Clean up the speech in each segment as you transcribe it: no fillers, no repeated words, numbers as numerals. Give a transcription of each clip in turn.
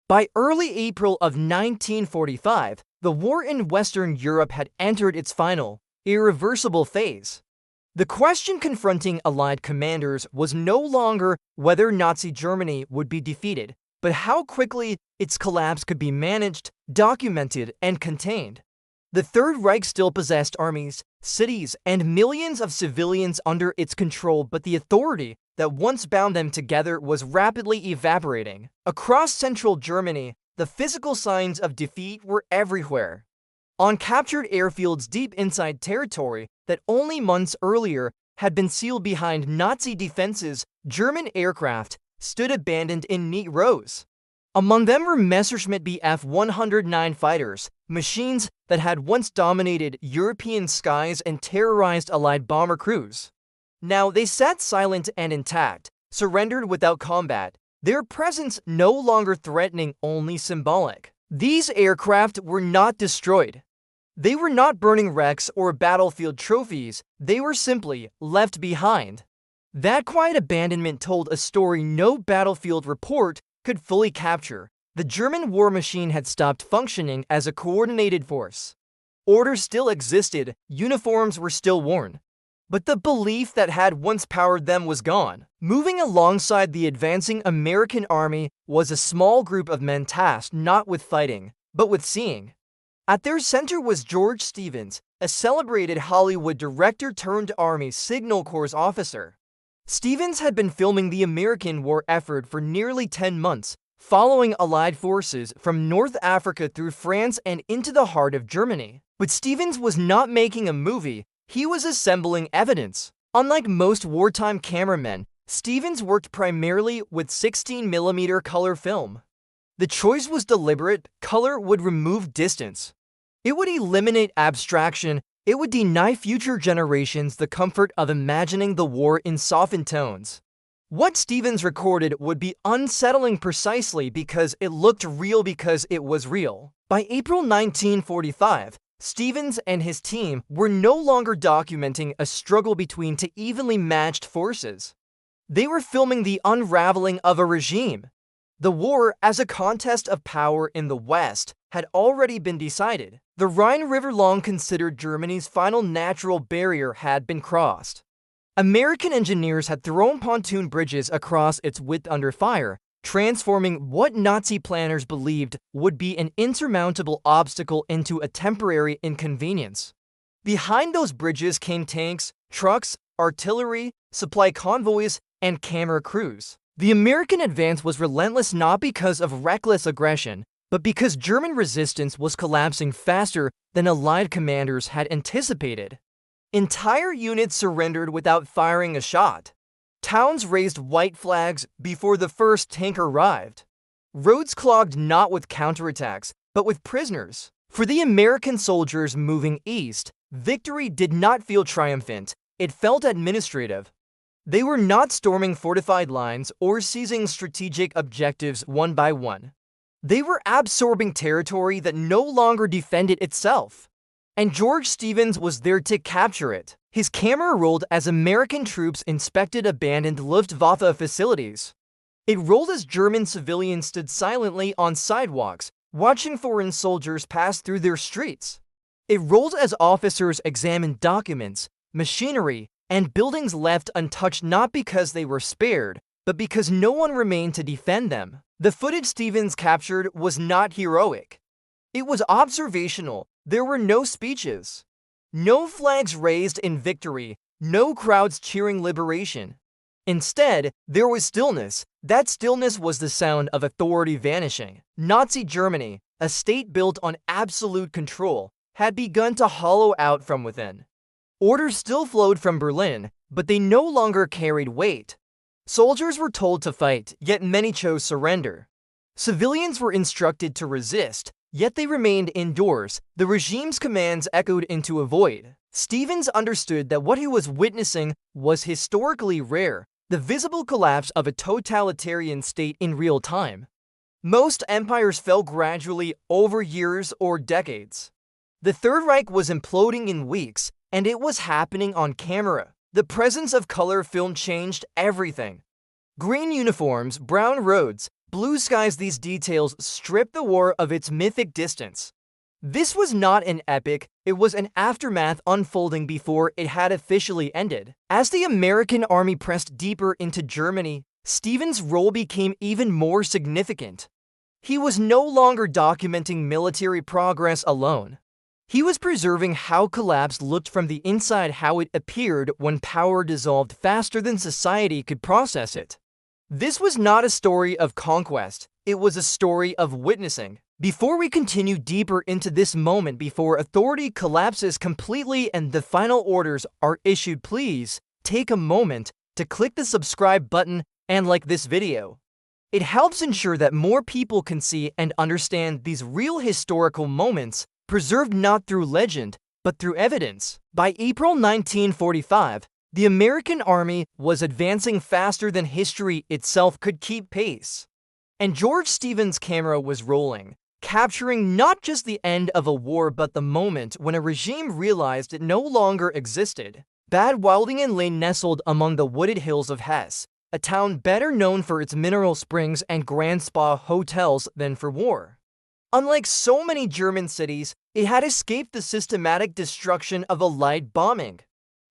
By early April of 1945, the war in Western Europe had entered its final, irreversible phase. The question confronting Allied commanders was no longer whether Nazi Germany would be defeated, but how quickly its collapse could be managed, documented, and contained. The Third Reich still possessed armies, cities, and millions of civilians under its control, but the authority that once bound them together was rapidly evaporating. Across central Germany, the physical signs of defeat were everywhere. On captured airfields deep inside territory that only months earlier had been sealed behind Nazi defenses, German aircraft stood abandoned in neat rows. Among them were Messerschmitt Bf 109 fighters, machines that had once dominated European skies and terrorized Allied bomber crews. Now they sat silent and intact, surrendered without combat, their presence no longer threatening, only symbolic. These aircraft were not destroyed. They were not burning wrecks or battlefield trophies, they were simply left behind. That quiet abandonment told a story no battlefield report could fully capture. The German war machine had stopped functioning as a coordinated force. Order still existed, uniforms were still worn, but the belief that had once powered them was gone. Moving alongside the advancing American army was a small group of men tasked not with fighting, but with seeing. At their center was George Stevens, a celebrated Hollywood director turned Army Signal Corps officer. Stevens had been filming the American war effort for nearly 10 months, following Allied forces from North Africa through France and into the heart of Germany. But Stevens was not making a movie, he was assembling evidence. Unlike most wartime cameramen, Stevens worked primarily with 16mm color film. The choice was deliberate. Color would remove distance. It would eliminate abstraction. It would deny future generations the comfort of imagining the war in softened tones. What Stevens recorded would be unsettling precisely because it looked real, because it was real. By April 1945, Stevens and his team were no longer documenting a struggle between two evenly matched forces. They were filming the unraveling of a regime. The war, as a contest of power in the West, had already been decided. The Rhine River, long considered Germany's final natural barrier, had been crossed. American engineers had thrown pontoon bridges across its width under fire, transforming what Nazi planners believed would be an insurmountable obstacle into a temporary inconvenience. Behind those bridges came tanks, trucks, artillery, supply convoys, and camera crews. The American advance was relentless not because of reckless aggression, but because German resistance was collapsing faster than Allied commanders had anticipated. Entire units surrendered without firing a shot. Towns raised white flags before the first tank arrived. Roads clogged not with counterattacks, but with prisoners. For the American soldiers moving east, victory did not feel triumphant, it felt administrative. They were not storming fortified lines or seizing strategic objectives one by one. They were absorbing territory that no longer defended itself. And George Stevens was there to capture it. His camera rolled as American troops inspected abandoned Luftwaffe facilities. It rolled as German civilians stood silently on sidewalks, watching foreign soldiers pass through their streets. It rolled as officers examined documents, machinery, and buildings left untouched not because they were spared, but because no one remained to defend them. The footage Stevens captured was not heroic. It was observational. There were no speeches, no flags raised in victory, no crowds cheering liberation. Instead, there was stillness. That stillness was the sound of authority vanishing. Nazi Germany, a state built on absolute control, had begun to hollow out from within. Orders still flowed from Berlin, but they no longer carried weight. Soldiers were told to fight, yet many chose surrender. Civilians were instructed to resist, yet they remained indoors. The regime's commands echoed into a void. Stevens understood that what he was witnessing was historically rare, the visible collapse of a totalitarian state in real time. Most empires fell gradually over years or decades. The Third Reich was imploding in weeks, and it was happening on camera. The presence of color film changed everything. Green uniforms, brown roads, blue skies, these details strip the war of its mythic distance. This was not an epic, it was an aftermath unfolding before it had officially ended. As the American army pressed deeper into Germany, Stevens' role became even more significant. He was no longer documenting military progress alone. He was preserving how collapse looked from the inside, how it appeared when power dissolved faster than society could process it. This was not a story of conquest, it was a story of witnessing. Before we continue deeper into this moment, before authority collapses completely and the final orders are issued, please take a moment to click the subscribe button and like this video. It helps ensure that more people can see and understand these real historical moments, preserved not through legend, but through evidence. By April 1945, the American army was advancing faster than history itself could keep pace. And George Stevens' camera was rolling, capturing not just the end of a war but the moment when a regime realized it no longer existed. Bad Wildingen lay nestled among the wooded hills of Hesse, a town better known for its mineral springs and grand spa hotels than for war. Unlike so many German cities, it had escaped the systematic destruction of Allied bombing.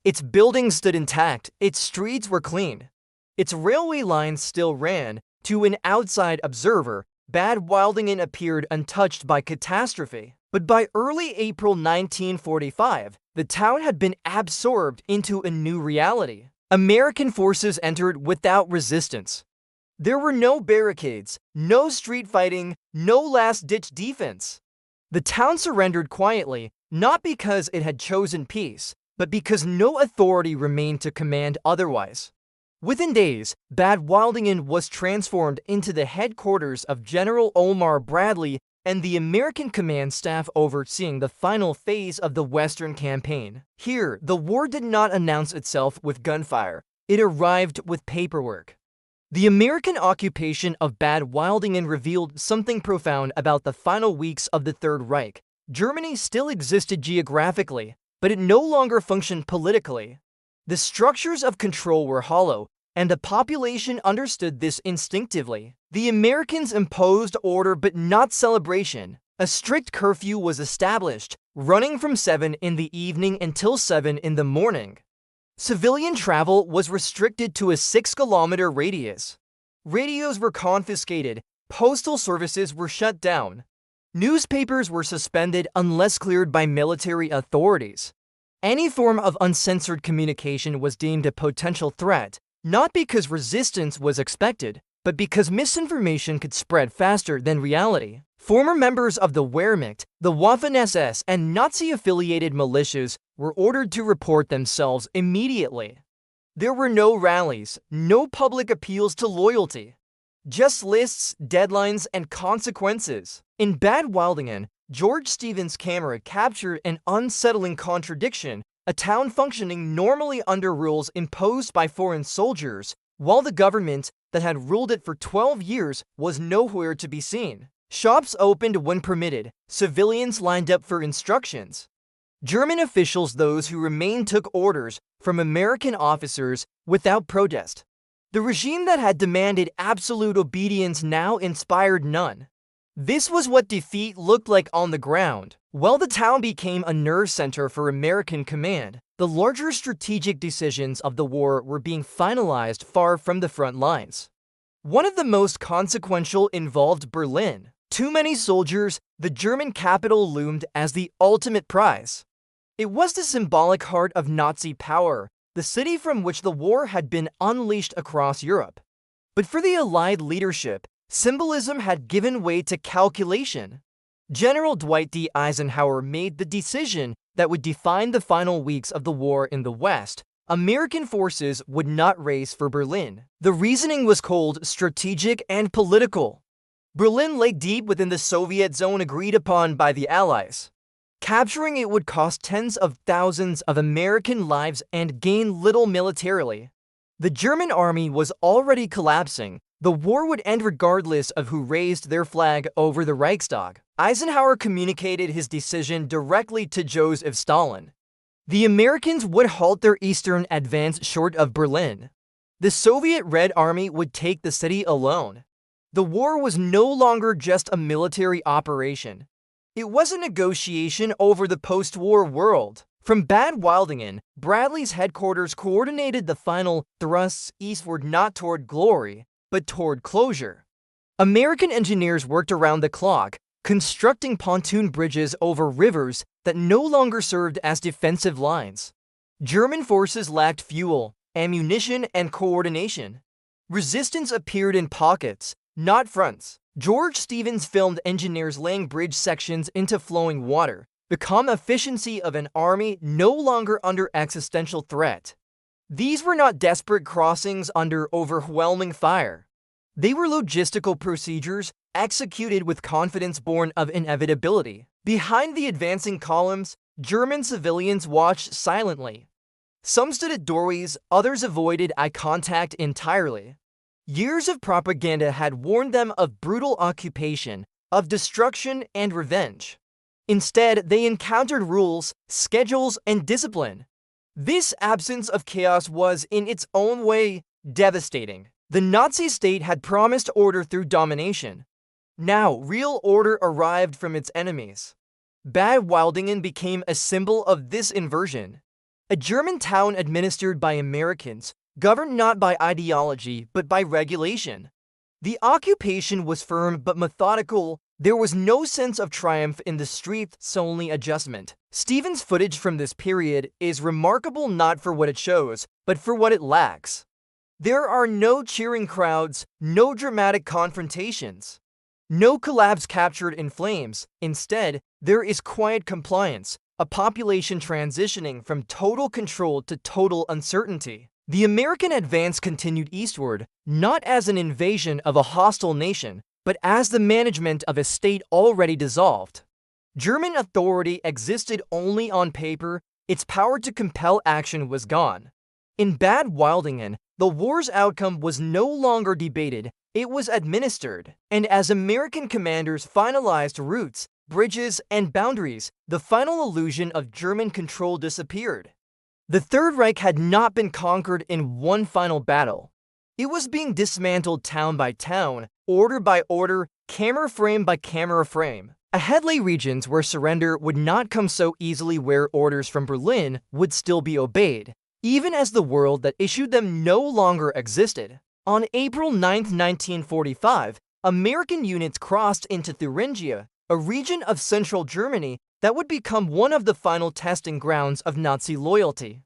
Its buildings stood intact, its streets were clean. Its railway lines still ran. To an outside observer, Bad Wildingen appeared untouched by catastrophe. But by early April 1945, the town had been absorbed into a new reality. American forces entered without resistance. There were no barricades, no street fighting, no last-ditch defense. The town surrendered quietly, not because it had chosen peace, but because no authority remained to command otherwise. Within days, Bad Wildingen was transformed into the headquarters of General Omar Bradley and the American command staff overseeing the final phase of the Western campaign. Here, the war did not announce itself with gunfire, it arrived with paperwork. The American occupation of Bad Wildingen revealed something profound about the final weeks of the Third Reich. Germany still existed geographically, but it no longer functioned politically. The structures of control were hollow, and the population understood this instinctively. The Americans imposed order but not celebration. A strict curfew was established, running from 7 in the evening until 7 in the morning. Civilian travel was restricted to a 6-kilometer radius. Radios were confiscated, postal services were shut down. Newspapers were suspended unless cleared by military authorities. Any form of uncensored communication was deemed a potential threat, not because resistance was expected, but because misinformation could spread faster than reality. Former members of the Wehrmacht, the Waffen-SS, and Nazi-affiliated militias were ordered to report themselves immediately. There were no rallies, no public appeals to loyalty. Just lists, deadlines, and consequences. In Bad Wildingen, George Stevens' camera captured an unsettling contradiction, a town functioning normally under rules imposed by foreign soldiers, while the government that had ruled it for 12 years was nowhere to be seen. Shops opened when permitted, civilians lined up for instructions. German officials, those who remained, took orders from American officers without protest. The regime that had demanded absolute obedience now inspired none. This was what defeat looked like on the ground. While the town became a nerve center for American command, the larger strategic decisions of the war were being finalized far from the front lines. One of the most consequential involved Berlin. Too many soldiers, the German capital loomed as the ultimate prize. It was the symbolic heart of Nazi power, the city from which the war had been unleashed across Europe. But for the Allied leadership, symbolism had given way to calculation. General Dwight D. Eisenhower made the decision that would define the final weeks of the war in the West. American forces would not race for Berlin. The reasoning was cold, strategic, and political. Berlin lay deep within the Soviet zone agreed upon by the Allies. Capturing it would cost tens of thousands of American lives and gain little militarily. The German army was already collapsing. The war would end regardless of who raised their flag over the Reichstag. Eisenhower communicated his decision directly to Joseph Stalin. The Americans would halt their eastern advance short of Berlin. The Soviet Red Army would take the city alone. The war was no longer just a military operation. It was a negotiation over the post-war world. From Bad Wildingen, Bradley's headquarters coordinated the final thrusts eastward, not toward glory, but toward closure. American engineers worked around the clock, constructing pontoon bridges over rivers that no longer served as defensive lines. German forces lacked fuel, ammunition, and coordination. Resistance appeared in pockets, not fronts. George Stevens filmed engineers laying bridge sections into flowing water, the calm efficiency of an army no longer under existential threat. These were not desperate crossings under overwhelming fire. They were logistical procedures executed with confidence born of inevitability. Behind the advancing columns, German civilians watched silently. Some stood at doorways, others avoided eye contact entirely. Years of propaganda had warned them of brutal occupation, of destruction and revenge. Instead, they encountered rules, schedules, and discipline. This absence of chaos was, in its own way, devastating. The Nazi state had promised order through domination. Now, real order arrived from its enemies. Bad Wildingen became a symbol of this inversion. A German town administered by Americans, governed not by ideology but by regulation. The occupation was firm but methodical. There was no sense of triumph in the streets, only adjustment. Stevens' footage from this period is remarkable not for what it shows, but for what it lacks. There are no cheering crowds, no dramatic confrontations, no collapse captured in flames. Instead, there is quiet compliance, a population transitioning from total control to total uncertainty. The American advance continued eastward, not as an invasion of a hostile nation, but as the management of a state already dissolved. German authority existed only on paper. Its power to compel action was gone. In Bad Wildingen, the war's outcome was no longer debated, it was administered. And as American commanders finalized routes, bridges, and boundaries, the final illusion of German control disappeared. The Third Reich had not been conquered in one final battle. It was being dismantled town by town, order by order, camera frame by camera frame. Ahead lay regions where surrender would not come so easily, where orders from Berlin would still be obeyed, even as the world that issued them no longer existed. On April 9, 1945, American units crossed into Thuringia, a region of central Germany that would become one of the final testing grounds of Nazi loyalty.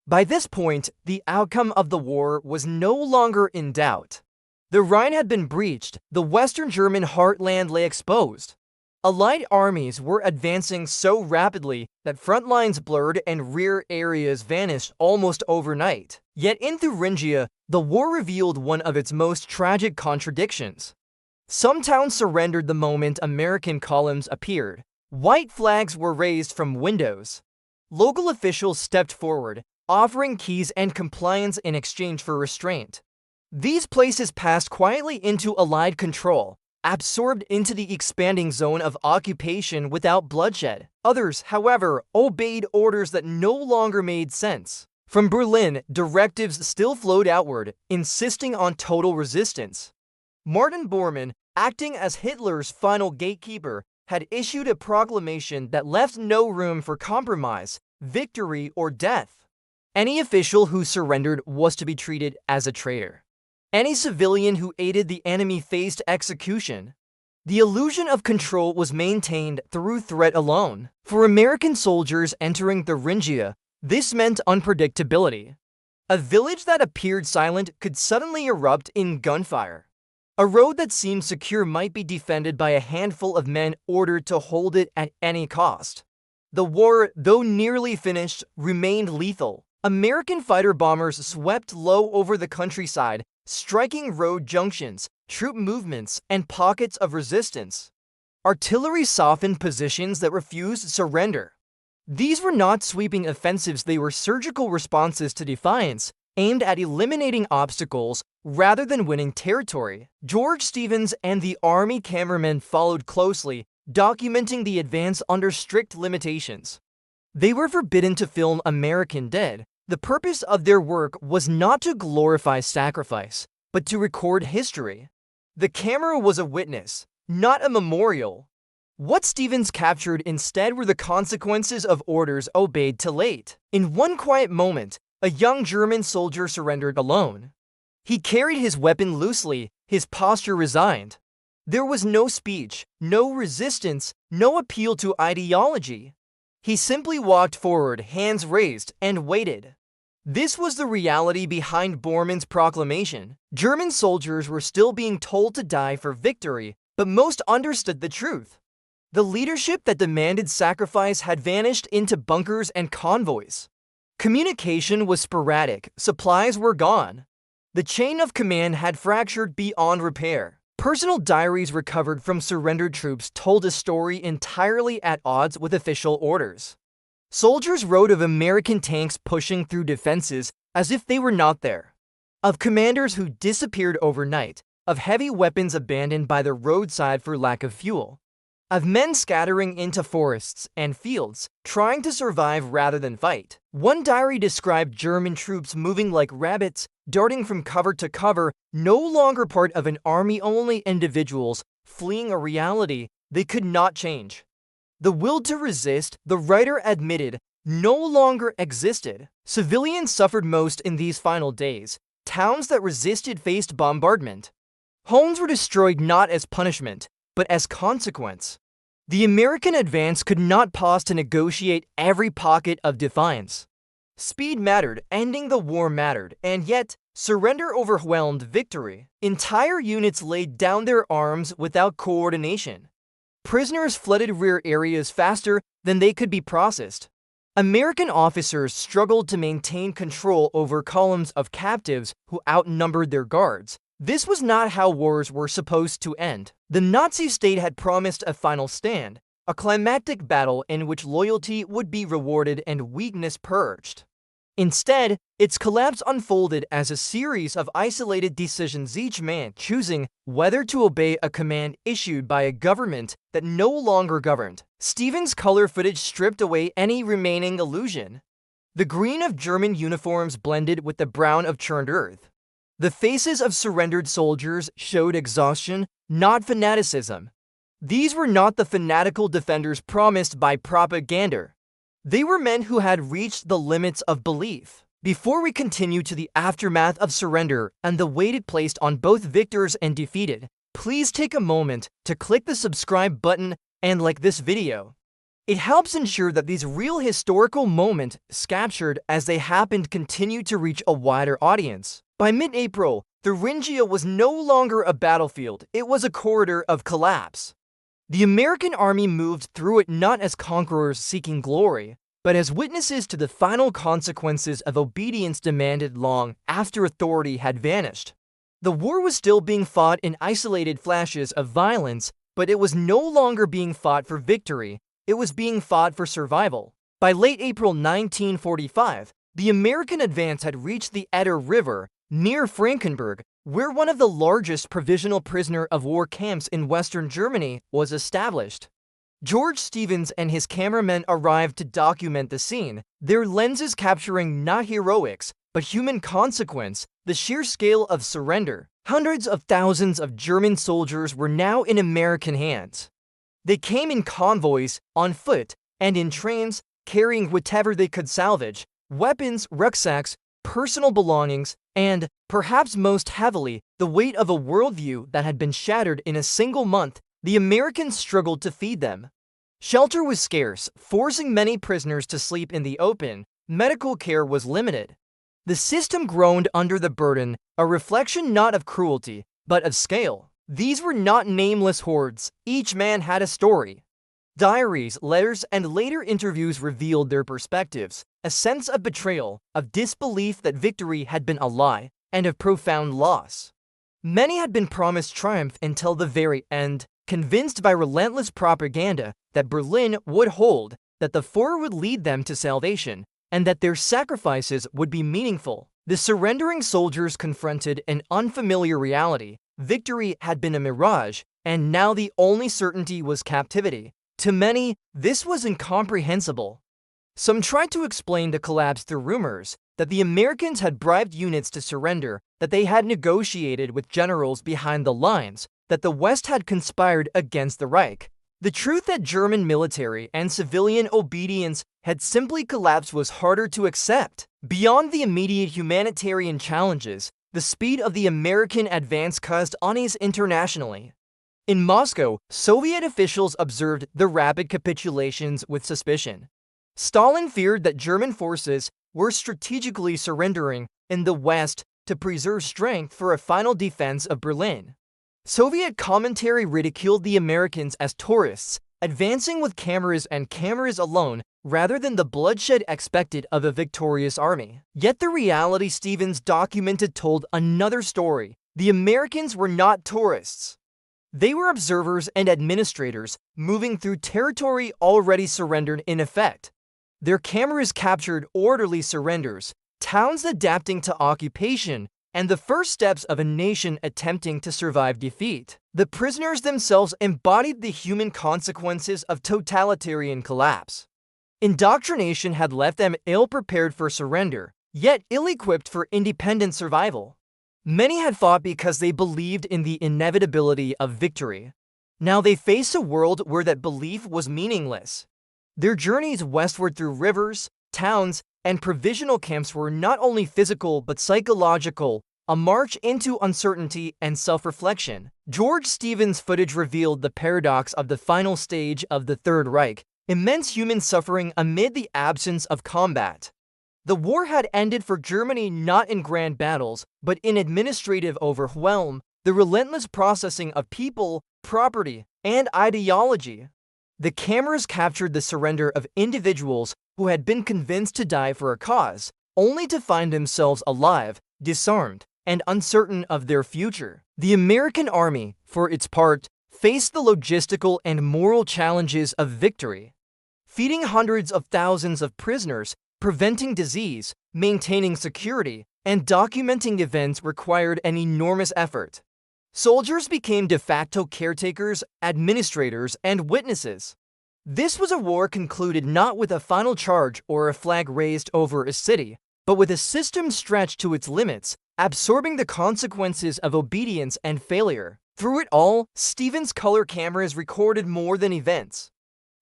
By this point, the outcome of the war was no longer in doubt. The Rhine had been breached, the Western German heartland lay exposed. Allied armies were advancing so rapidly that front lines blurred and rear areas vanished almost overnight. Yet in Thuringia, the war revealed one of its most tragic contradictions. Some towns surrendered the moment American columns appeared. White flags were raised from windows. Local officials stepped forward, offering keys and compliance in exchange for restraint. These places passed quietly into Allied control, absorbed into the expanding zone of occupation without bloodshed. Others, however, obeyed orders that no longer made sense. From Berlin, directives still flowed outward, insisting on total resistance. Martin Bormann, acting as Hitler's final gatekeeper, had issued a proclamation that left no room for compromise, victory, or death. Any official who surrendered was to be treated as a traitor. Any civilian who aided the enemy faced execution. The illusion of control was maintained through threat alone. For American soldiers entering Thuringia, this meant unpredictability. A village that appeared silent could suddenly erupt in gunfire. A road that seemed secure might be defended by a handful of men ordered to hold it at any cost. The war, though nearly finished, remained lethal. American fighter bombers swept low over the countryside, striking road junctions, troop movements, and pockets of resistance. Artillery softened positions that refused surrender. These were not sweeping offensives, they were surgical responses to defiance, aimed at eliminating obstacles rather than winning territory. George Stevens and the Army cameramen followed closely, documenting the advance under strict limitations. They were forbidden to film American dead. The purpose of their work was not to glorify sacrifice, but to record history. The camera was a witness, not a memorial. What Stevens captured instead were the consequences of orders obeyed too late. In one quiet moment, a young German soldier surrendered alone. He carried his weapon loosely, his posture resigned. There was no speech, no resistance, no appeal to ideology. He simply walked forward, hands raised, and waited. This was the reality behind Bormann's proclamation. German soldiers were still being told to die for victory, but most understood the truth. The leadership that demanded sacrifice had vanished into bunkers and convoys. Communication was sporadic, supplies were gone. The chain of command had fractured beyond repair. Personal diaries recovered from surrendered troops told a story entirely at odds with official orders. Soldiers wrote of American tanks pushing through defenses as if they were not there, of commanders who disappeared overnight, of heavy weapons abandoned by the roadside for lack of fuel, of men scattering into forests and fields, trying to survive rather than fight. One diary described German troops moving like rabbits, darting from cover to cover, no longer part of an army, only individuals fleeing a reality they could not change. The will to resist, the writer admitted, no longer existed. Civilians suffered most in these final days. Towns that resisted faced bombardment. Homes were destroyed not as punishment, but as consequence. The American advance could not pause to negotiate every pocket of defiance. Speed mattered, ending the war mattered, and yet, surrender overwhelmed victory. Entire units laid down their arms without coordination. Prisoners flooded rear areas faster than they could be processed. American officers struggled to maintain control over columns of captives who outnumbered their guards. This was not how wars were supposed to end. The Nazi state had promised a final stand, a climactic battle in which loyalty would be rewarded and weakness purged. Instead, its collapse unfolded as a series of isolated decisions, each man choosing whether to obey a command issued by a government that no longer governed. Stevens' color footage stripped away any remaining illusion. The green of German uniforms blended with the brown of churned earth. The faces of surrendered soldiers showed exhaustion, not fanaticism. These were not the fanatical defenders promised by propaganda. They were men who had reached the limits of belief. Before we continue to the aftermath of surrender and the weight it placed on both victors and defeated, please take a moment to click the subscribe button and like this video. It helps ensure that these real historical moments, captured as they happened, continue to reach a wider audience. By mid-April, Thuringia was no longer a battlefield, it was a corridor of collapse. The American army moved through it not as conquerors seeking glory, but as witnesses to the final consequences of obedience demanded long after authority had vanished. The war was still being fought in isolated flashes of violence, but it was no longer being fought for victory, it was being fought for survival. By late April 1945, the American advance had reached the Eder River, near Frankenberg, where one of the largest provisional prisoner of war camps in Western Germany was established. George Stevens and his cameramen arrived to document the scene, their lenses capturing not heroics, but human consequence, the sheer scale of surrender. Hundreds of thousands of German soldiers were now in American hands. They came in convoys, on foot, and in trains, carrying whatever they could salvage: weapons, rucksacks, personal belongings, and, perhaps most heavily, the weight of a worldview that had been shattered in a single month. The Americans struggled to feed them. Shelter was scarce, forcing many prisoners to sleep in the open. Medical care was limited. The system groaned under the burden, a reflection not of cruelty, but of scale. These were not nameless hordes. Each man had a story. Diaries, letters, and later interviews revealed their perspectives, a sense of betrayal, of disbelief that victory had been a lie, and of profound loss. Many had been promised triumph until the very end, convinced by relentless propaganda that Berlin would hold, that the four would lead them to salvation, and that their sacrifices would be meaningful. The surrendering soldiers confronted an unfamiliar reality. Victory had been a mirage, and now the only certainty was captivity. To many, this was incomprehensible. Some tried to explain the collapse through rumors, that the Americans had bribed units to surrender, that they had negotiated with generals behind the lines, that the West had conspired against the Reich. The truth that German military and civilian obedience had simply collapsed was harder to accept. Beyond the immediate humanitarian challenges, the speed of the American advance caused unease internationally. In Moscow, Soviet officials observed the rapid capitulations with suspicion. Stalin feared that German forces were strategically surrendering in the West to preserve strength for a final defense of Berlin. Soviet commentary ridiculed the Americans as tourists, advancing with cameras and cameras alone rather than the bloodshed expected of a victorious army. Yet the reality Stevens documented told another story. The Americans were not tourists. They were observers and administrators moving through territory already surrendered in effect. Their cameras captured orderly surrenders, towns adapting to occupation, and the first steps of a nation attempting to survive defeat. The prisoners themselves embodied the human consequences of totalitarian collapse. Indoctrination had left them ill-prepared for surrender, yet ill-equipped for independent survival. Many had fought because they believed in the inevitability of victory. Now they faced a world where that belief was meaningless. Their journeys westward through rivers, towns, and provisional camps were not only physical but psychological, a march into uncertainty and self-reflection. George Stevens' footage revealed the paradox of the final stage of the Third Reich, immense human suffering amid the absence of combat. The war had ended for Germany not in grand battles, but in administrative overwhelm, the relentless processing of people, property, and ideology. The cameras captured the surrender of individuals who had been convinced to die for a cause, only to find themselves alive, disarmed, and uncertain of their future. The American army, for its part, faced the logistical and moral challenges of victory. Feeding hundreds of thousands of prisoners, preventing disease, maintaining security, and documenting events required an enormous effort. Soldiers became de facto caretakers, administrators, and witnesses. This was a war concluded not with a final charge or a flag raised over a city, but with a system stretched to its limits, absorbing the consequences of obedience and failure. Through it all, Stevens' color cameras recorded more than events.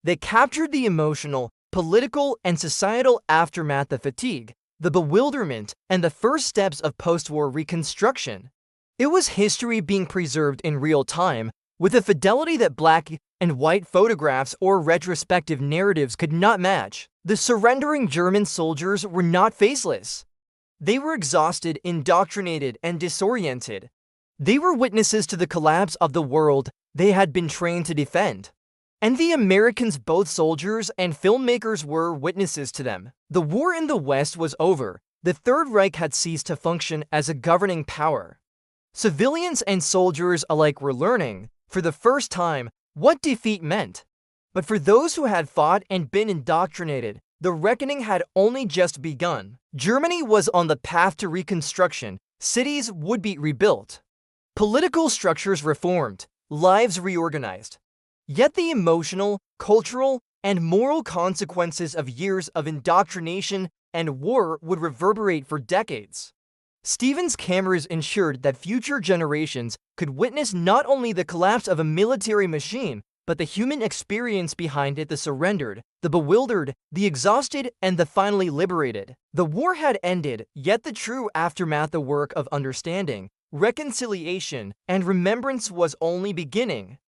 They captured the emotional, political, and societal aftermath of fatigue, the bewilderment, and the first steps of post-war reconstruction. It was history being preserved in real time, with a fidelity that black and white photographs or retrospective narratives could not match. The surrendering German soldiers were not faceless. They were exhausted, indoctrinated, and disoriented. They were witnesses to the collapse of the world they had been trained to defend. And the Americans, both soldiers and filmmakers, were witnesses to them. The war in the West was over. The Third Reich had ceased to function as a governing power. Civilians and soldiers alike were learning, for the first time, what defeat meant. But for those who had fought and been indoctrinated, the reckoning had only just begun. Germany was on the path to reconstruction. Cities would be rebuilt. Political structures reformed. Lives reorganized. Yet the emotional, cultural, and moral consequences of years of indoctrination and war would reverberate for decades. Stevens' cameras ensured that future generations could witness not only the collapse of a military machine, but the human experience behind it: the surrendered, the bewildered, the exhausted, and the finally liberated. The war had ended, yet the true aftermath, the work of understanding, reconciliation, and remembrance was only beginning.